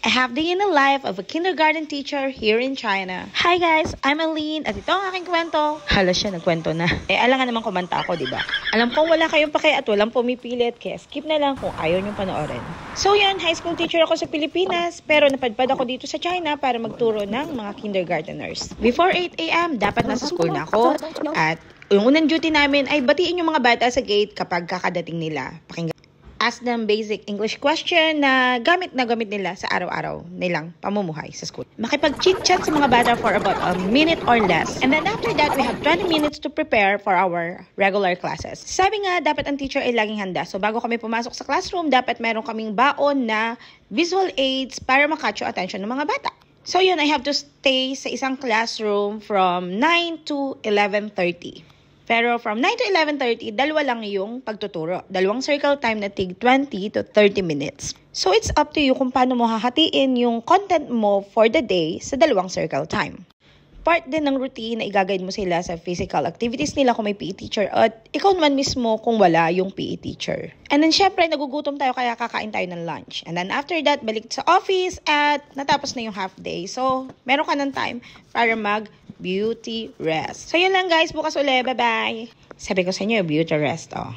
A half day in the life of a kindergarten teacher here in China. Hi guys, I'm Aline at ito ang aking kwento. Hala siya, nagkwento na. Alam nga naman kumanta ako, di ba? Alam kong wala kayong pake at walang pumipilit, kaya skip na lang kung ayaw niyong panoorin. So yan, high school teacher ako sa Pilipinas, pero napadpad ako dito sa China para magturo ng mga kindergarteners. Before 8 a.m., dapat nasa school na ako at yung unang duty namin ay batiin yung mga bata sa gate kapag kakadating nila. Ask them basic English question na gamit nila sa araw-araw nilang pamumuhay sa school. Makipag-chit-chat sa mga bata for about a minute or less. And then after that, we have 20 minutes to prepare for our regular classes. Sabi nga, dapat ang teacher ay laging handa. So bago kami pumasok sa classroom, dapat meron kaming baon na visual aids para makatch yung attention ng mga bata. So yun, I have to stay sa isang classroom from 9 to 11:30. Pero from 9 to 11:30, dalawa lang yung pagtuturo. Dalawang circle time na tig 20 to 30 minutes. So it's up to you kung paano mo hahatiin yung content mo for the day sa dalawang circle time. Part din ng routine na i-guide mo sila sa physical activities nila kung may PE teacher at ikaw naman mismo kung wala yung PE teacher. And then syempre, nagugutom tayo kaya kakain tayo ng lunch. And then after that, balik sa office at natapos na yung half day. So, meron ka ng time para beauty rest. So, yun lang guys. Bukas ulit. Bye-bye. Sabi ko sa inyo, beauty rest. Oh.